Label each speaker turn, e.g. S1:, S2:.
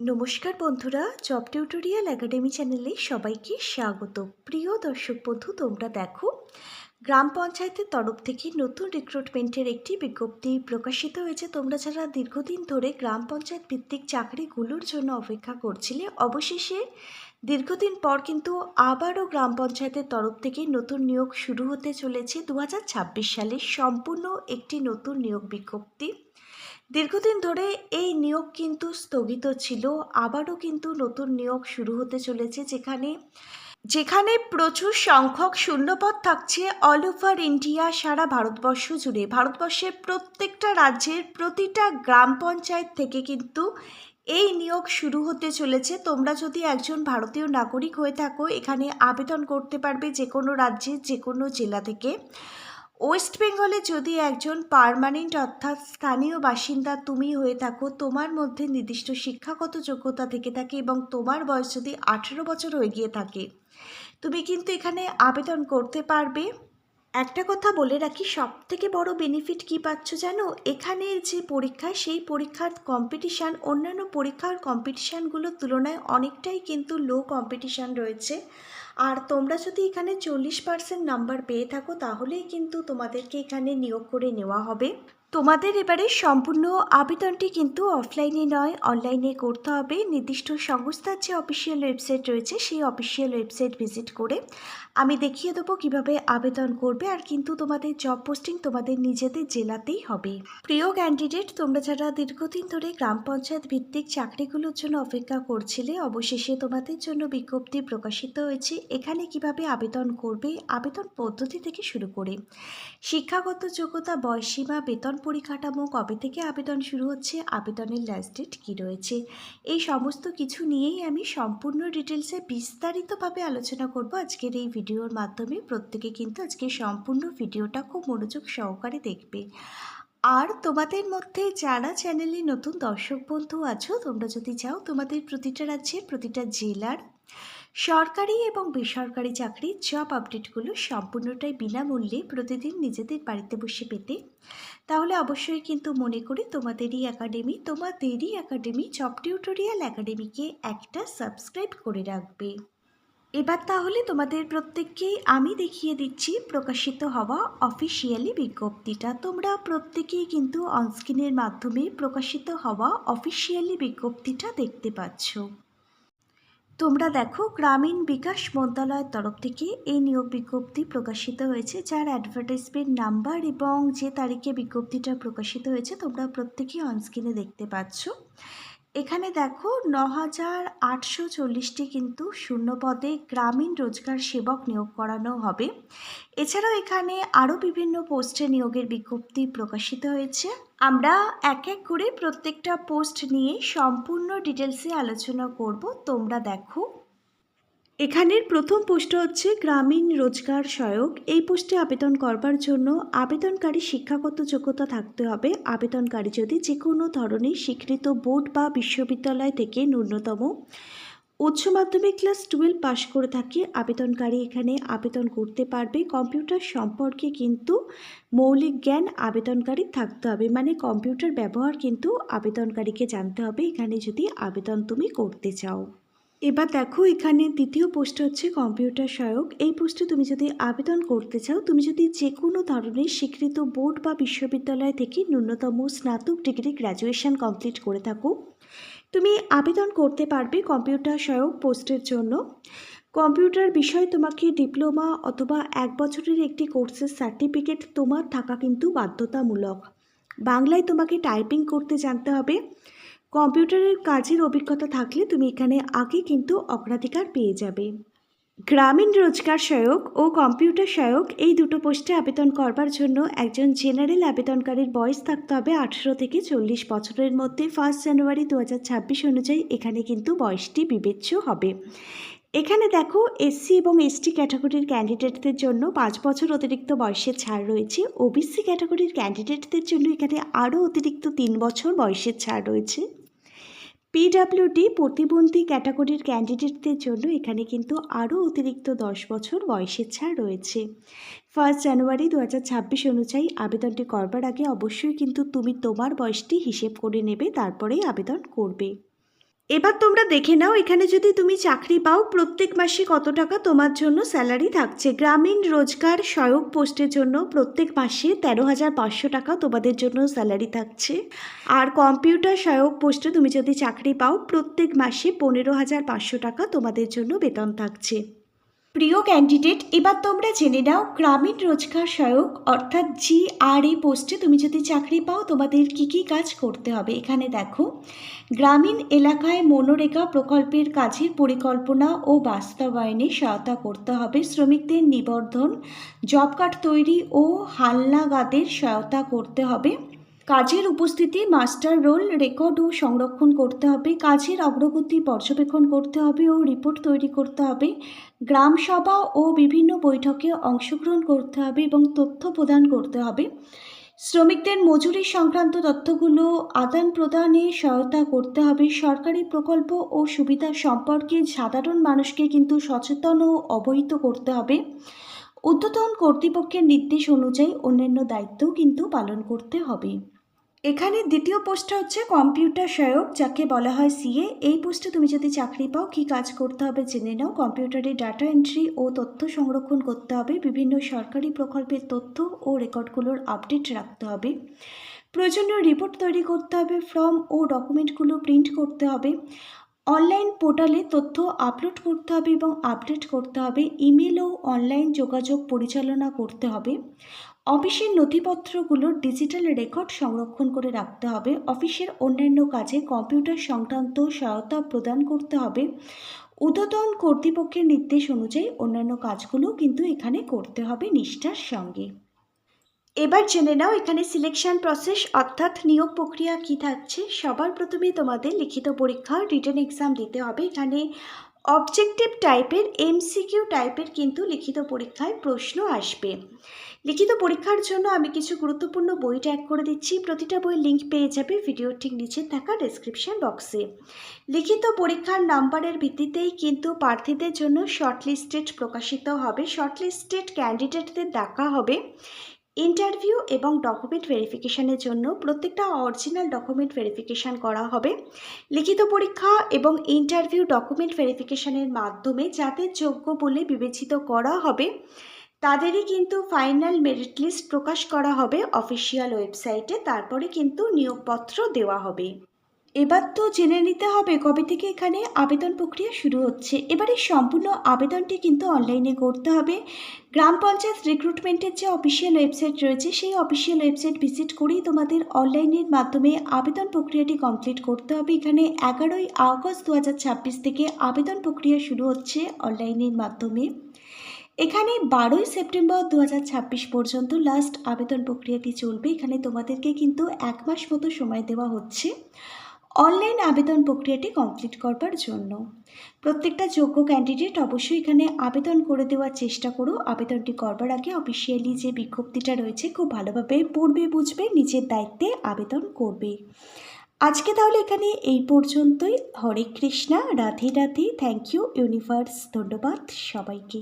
S1: নমস্কার বন্ধুরা, job tutorial academy চ্যানেলে সবাইকে স্বাগত। প্রিয় দর্শক বন্ধু, তোমরা দেখো গ্রাম পঞ্চায়েতের তরফ থেকে নতুন রিক্রুটমেন্টের একটি বিজ্ঞপ্তি প্রকাশিত হয়েছে। তোমরা যারা দীর্ঘদিন ধরে গ্রাম পঞ্চায়েত ভিত্তিক চাকরিগুলোর জন্য অপেক্ষা করছিলে, অবশেষে দীর্ঘদিন পর কিন্তু আবারও গ্রাম পঞ্চায়েতের তরফ থেকে নতুন নিয়োগ শুরু হতে চলেছে। 2026 সালে সম্পূর্ণ একটি নতুন নিয়োগ বিজ্ঞপ্তি। দীর্ঘদিন ধরে এই নিয়োগ কিন্তু স্থগিত ছিল, আবারও কিন্তু নতুন নিয়োগ শুরু হতে চলেছে, যেখানে প্রচুর সংখ্যক শূন্যপদ থাকছে অল ওভার ইন্ডিয়া, সারা ভারতবর্ষ জুড়ে। ভারতবর্ষের প্রত্যেকটা রাজ্যের প্রতিটা গ্রাম পঞ্চায়েত থেকে কিন্তু এই নিয়োগ শুরু হতে চলেছে। তোমরা যদি একজন ভারতীয় নাগরিক হয়ে থাকো, এখানে আবেদন করতে পারবে যে কোনো রাজ্যের যে কোনো জেলা থেকে। ওয়েস্ট বেঙ্গলে যদি একজন পার্মানেন্ট অর্থাৎ স্থানীয় বাসিন্দা তুমি হয়ে থাকো, তোমার মধ্যে নির্দিষ্ট শিক্ষাগত যোগ্যতা থেকে থাকে এবং তোমার বয়স যদি 18 বছর হয়ে গিয়ে থাকে, তুমি কিন্তু এখানে আবেদন করতে পারবে। একটা কথা বলে রাখি, সব থেকে বড় বেনিফিট কি পাচ্ছ জানো? এখানের যে পরীক্ষা, সেই পরীক্ষার কম্পিটিশান অন্যান্য পরীক্ষার কম্পিটিশানগুলোর তুলনায় অনেকটাই কিন্তু লো কম্পিটিশান রয়েছে। আর তোমরা যদি এখানে 40% নাম্বার পেয়ে থাকো, তাহলেই কিন্তু তোমাদেরকে এখানে নিয়োগ করে নেওয়া হবে। তোমাদের এবারে সম্পূর্ণ আবেদনটি কিন্তু অফলাইনে নয়, অনলাইনে করতে হবে। নির্দিষ্ট সংস্থার যে অফিসিয়াল ওয়েবসাইট রয়েছে, সেই অফিসিয়াল ওয়েবসাইট ভিজিট করে আমি দেখিয়ে দেবো কিভাবে আবেদন করবে। আর কিন্তু তোমাদের জব পোস্টিং তোমাদের নিজেদের জেলাতেই হবে। প্রিয় ক্যান্ডিডেট, তোমরা যারা দীর্ঘদিন ধরে গ্রাম পঞ্চায়েত ভিত্তিক চাকরিগুলোর জন্য অপেক্ষা করছিলে, অবশেষে তোমাদের জন্য বিজ্ঞপ্তি প্রকাশিত হয়েছে। এখানে কিভাবে আবেদন করবে, আবেদন পদ্ধতি থেকে শুরু করে শিক্ষাগত যোগ্যতা, বয়সীমা, বেতন পরিকাঠামো, কবে থেকে আবেদন শুরু হচ্ছে, আবেদনের লাস্ট ডেট কী রয়েছে, এই সমস্ত কিছু নিয়েই আমি সম্পূর্ণ ডিটেলসে বিস্তারিতভাবে আলোচনা করব আজকের এই ভিডিওর মাধ্যমে। প্রত্যেকে কিন্তু আজকে সম্পূর্ণ ভিডিওটা খুব মনোযোগ সহকারে দেখবে। আর তোমাদের মধ্যে যারা চ্যানেলে নতুন দর্শক বন্ধু আছো, তোমরা যদি চাও তোমাদের প্রতিটা রাজ্যের প্রতিটা জেলার সরকারি এবং বেসরকারি চাকরির জব আপডেটগুলো সম্পূর্ণটাই বিনামূল্যে প্রতিদিন নিজেদের বাড়িতে বসে পেতে, তাহলে অবশ্যই কিন্তু মনে করি তোমাদেরই একাডেমি জব টিউটোরিয়াল একাডেমিকে একটা সাবস্ক্রাইব করে রাখবে। এবার তাহলে তোমাদের প্রত্যেককেই আমি দেখিয়ে দিচ্ছি প্রকাশিত হওয়া অফিসিয়ালি বিজ্ঞপ্তিটা। তোমরা প্রত্যেকেই কিন্তু অনস্ক্রিনের মাধ্যমে প্রকাশিত হওয়া অফিসিয়ালি বিজ্ঞপ্তিটা দেখতে পাচ্ছ। তোমরা দেখো, গ্রামীণ বিকাশ মন্ত্রণালয়ের তরফ থেকে এই নিয়োগ বিজ্ঞপ্তি প্রকাশিত হয়েছে, যার অ্যাডভার্টাইজমেন্ট নাম্বার এবং যে তারিখে বিজ্ঞপ্তিটা প্রকাশিত হয়েছে তোমরা প্রত্যেকেই অনস্ক্রিনে দেখতে পাচ্ছ। এখানে দেখো 9,840টি কিন্তু শূন্য পদে গ্রামীণ রোজগার সেবক নিয়োগ করানো হবে। এছাড়াও এখানে আরও বিভিন্ন পোস্টে নিয়োগের বিজ্ঞপ্তি প্রকাশিত হয়েছে। আমরা এক এক করে প্রত্যেকটা পোস্ট নিয়ে সম্পূর্ণ ডিটেলসে আলোচনা করব। তোমরা দেখো, এখানের প্রথম পোস্ট হচ্ছে গ্রামীণ রোজগার সহায়ক। এই পোস্টে আবেদন করবার জন্য আবেদনকারী শিক্ষাগত যোগ্যতা থাকতে হবে। আবেদনকারী যদি যে কোনো ধরনের স্বীকৃত বোর্ড বা বিশ্ববিদ্যালয় থেকে ন্যূনতম উচ্চ মাধ্যমিক ক্লাস 12 পাশ করে থাকে, আবেদনকারী এখানে আবেদন করতে পারবে। কম্পিউটার সম্পর্কে কিন্তু মৌলিক জ্ঞান আবেদনকারী থাকতে হবে, মানে কম্পিউটার ব্যবহার কিন্তু আবেদনকারীকে জানতে হবে এখানে যদি আবেদন তুমি করতে চাও। এবার দেখো, এখানে দ্বিতীয় পোস্ট হচ্ছে কম্পিউটার সহায়ক। এই পোস্টে তুমি যদি আবেদন করতে চাও, তুমি যদি যে কোনো ধরনের স্বীকৃত বোর্ড বা বিশ্ববিদ্যালয় থেকে ন্যূনতম স্নাতক ডিগ্রি গ্র্যাজুয়েশন কমপ্লিট করে থাকো, তুমি আবেদন করতে পারবে কম্পিউটার সহায়ক পোস্টের জন্য। কম্পিউটার বিষয়ে তোমাকে ডিপ্লোমা অথবা 1 বছরের একটি কোর্সের সার্টিফিকেট তোমার থাকা কিন্তু বাধ্যতামূলক। বাংলায় তোমাকে টাইপিং করতে জানতে হবে। কম্পিউটারের কাজের অভিজ্ঞতা থাকলে তুমি এখানে আগে কিন্তু অগ্রাধিকার পেয়ে যাবে। গ্রামীণ রোজগার সহায়ক ও কম্পিউটার সহায়ক এই দুটো পোস্টে আবেদন করবার জন্য একজন জেনারেল আবেদনকারীর বয়স থাকতে হবে 18 থেকে 40 বছরের মধ্যে। 1 জানুয়ারি 2026 অনুযায়ী এখানে কিন্তু বয়সটি বিবেচ্য হবে। এখানে দেখো, এসসি এবং এসটি ক্যাটাগরির ক্যান্ডিডেটদের জন্য 5 বছর অতিরিক্ত বয়সের ছাড় রয়েছে। ওবিসি ক্যাটাগরির ক্যান্ডিডেটদের জন্য এখানে আরও অতিরিক্ত 3 বছর বয়সের ছাড় রয়েছে। পিডাব্লিউডি প্রতিবন্ধী ক্যাটাগরির ক্যান্ডিডেটদের জন্য এখানে কিন্তু আরও অতিরিক্ত 10 বছর বয়সের ছাড় রয়েছে। 1 জানুয়ারি 2026 অনুযায়ী আবেদনটি করবার আগে অবশ্যই কিন্তু তুমি তোমার বয়সটি হিসেব করে নেবে, তারপরেই আবেদন করবে। এবার তোমরা দেখে নাও এখানে যদি তুমি চাকরি পাও প্রত্যেক মাসে কত টাকা তোমার জন্য স্যালারি থাকছে। গ্রামীণ রোজগার সহায়ক পোস্টের জন্য প্রত্যেক মাসে 13,500 টাকা তোমাদের জন্য স্যালারি থাকছে। আর কম্পিউটার সহায়ক পোস্টে তুমি যদি চাকরি পাও প্রত্যেক মাসে 15,500 টাকা তোমাদের জন্য বেতন থাকছে। প্রিয় ক্যান্ডিডেট, এবার তোমরা জেনে নাও গ্রামীণ রোজগার সহায়ক অর্থাৎ GRA পোস্টে তুমি যদি চাকরি পাও তোমাদের কি কি কাজ করতে হবে। এখানে দেখো, গ্রামীণ এলাকায় মনরেগা প্রকল্পের কাজের পরিকল্পনা ও বাস্তবায়নে সহায়তা করতে হবে। শ্রমিকদের নিবন্ধন, জব কার্ড তৈরি ও হালনাগাদের সহায়তা করতে হবে। কাজের উপস্থিতি, মাস্টার রোল রেকর্ড ও সংরক্ষণ করতে হবে। কাজের অগ্রগতি পর্যবেক্ষণ করতে হবে ও রিপোর্ট তৈরি করতে হবে। গ্রাম সভা ও বিভিন্ন বৈঠকে অংশগ্রহণ করতে হবে এবং তথ্য প্রদান করতে হবে। শ্রমিকদের মজুরি সংক্রান্ত তথ্যগুলো আদান প্রদানে সহায়তা করতে হবে। সরকারি প্রকল্প ও সুবিধা সম্পর্কে সাধারণ মানুষকে কিন্তু সচেতন ও অবহিত করতে হবে। ঊর্ধ্বতন কর্তৃপক্ষের নির্দেশ অনুযায়ী অন্যান্য দায়িত্বও কিন্তু পালন করতে হবে। এখানে দ্বিতীয় পোস্টটা হচ্ছে কম্পিউটার সহায়ক, যাকে বলা হয় CA। এই পোস্টে তুমি যদি চাকরি পাও কী কাজ করতে হবে জেনে নাও। কম্পিউটারে ডাটা এন্ট্রি ও তথ্য সংরক্ষণ করতে হবে। বিভিন্ন সরকারি প্রকল্পের তথ্য ও রেকর্ডগুলোর আপডেট রাখতে হবে। প্রয়োজনীয় রিপোর্ট তৈরি করতে হবে। ফর্ম ও ডকুমেন্টগুলো প্রিন্ট করতে হবে। অনলাইন পোর্টালে তথ্য আপলোড করতে হবে এবং আপডেট করতে হবে। ইমেল ও অনলাইন যোগাযোগ পরিচালনা করতে হবে। অফিসের নথিপত্রগুলোর ডিজিটাল রেকর্ড সংরক্ষণ করে রাখতে হবে। অফিসের অন্যান্য কাজে কম্পিউটার সংক্রান্ত সহায়তা প্রদান করতে হবে। ঊর্ধ্বতন কর্তৃপক্ষের নির্দেশ অনুযায়ী অন্যান্য কাজগুলো কিন্তু এখানে করতে হবে নিষ্ঠার সঙ্গে। এবার জেনে নাও এখানে সিলেকশন প্রসেস অর্থাৎ নিয়োগ প্রক্রিয়া কি থাকছে। সবার প্রথমে তোমাদের লিখিত পরীক্ষা রিটেন এক্সাম দিতে হবে। এখানে অবজেক্টিভ টাইপের MCQ টাইপের কিন্তু লিখিত পরীক্ষায় প্রশ্ন আসবে। লিখিত পরীক্ষার জন্য আমি কিছু গুরুত্বপূর্ণ বই ট্যাগ করে দিচ্ছি। প্রতিটা বইয়ের লিঙ্ক পেয়ে যাবে ভিডিওর ঠিক নিচে থাকা ডেসক্রিপশন বক্সে। লিখিত পরীক্ষার নাম্বারের ভিত্তিতেই কিন্তু প্রার্থীদের জন্য শর্টলিস্টেড প্রকাশিত হবে। শর্টলিস্টেড ক্যান্ডিডেটদের ডাকা হবে ইন্টারভিউ এবং ডকুমেন্ট ভেরিফিকেশনের জন্য। প্রত্যেকটা অরিজিনাল ডকুমেন্ট ভেরিফিকেশান করা হবে। লিখিত পরীক্ষা এবং ইন্টারভিউ ডকুমেন্ট ভেরিফিকেশানের মাধ্যমে যাদের যোগ্য বলে বিবেচিত করা হবে তাদেরই কিন্তু ফাইনাল মেরিট লিস্ট প্রকাশ করা হবে অফিসিয়াল ওয়েবসাইটে। তারপরে কিন্তু নিয়োগপত্র দেওয়া হবে। এবার তো জেনে নিতে হবে কবে থেকে এখানে আবেদন প্রক্রিয়া শুরু হচ্ছে। এবারে সম্পূর্ণ আবেদনটি কিন্তু অনলাইনে করতে হবে। গ্রাম পঞ্চায়েত রিক্রুটমেন্টের যে অফিসিয়াল ওয়েবসাইট রয়েছে সেই অফিসিয়াল ওয়েবসাইট ভিজিট করেই তোমাদের অনলাইনের মাধ্যমে আবেদন প্রক্রিয়াটি কমপ্লিট করতে হবে। এখানে 11ই আগস্ট 2026 থেকে আবেদন প্রক্রিয়া শুরু হচ্ছে অনলাইনের মাধ্যমে। এখানে 12ই সেপ্টেম্বর 2026 পর্যন্ত লাস্ট আবেদন প্রক্রিয়াটি চলবে। এখানে তোমাদেরকে কিন্তু 1 মাস মতো সময় দেওয়া হচ্ছে অনলাইন আবেদন প্রক্রিয়াটি কমপ্লিট করবার জন্য। প্রত্যেকটা যোগ্য ক্যান্ডিডেট অবশ্যই এখানে আবেদন করে দেওয়ার চেষ্টা করো। আবেদনটি করবার আগে অফিসিয়ালি যে বিজ্ঞপ্তিটা রয়েছে খুব ভালোভাবে পড়বে, বুঝবে, নিজের দায়িত্বে আবেদন করবে। আজকে তাহলে এখানে এই পর্যন্তই। Hare Krishna, Radhe Radhe, thank you universe, ধন্যবাদ সবাইকে।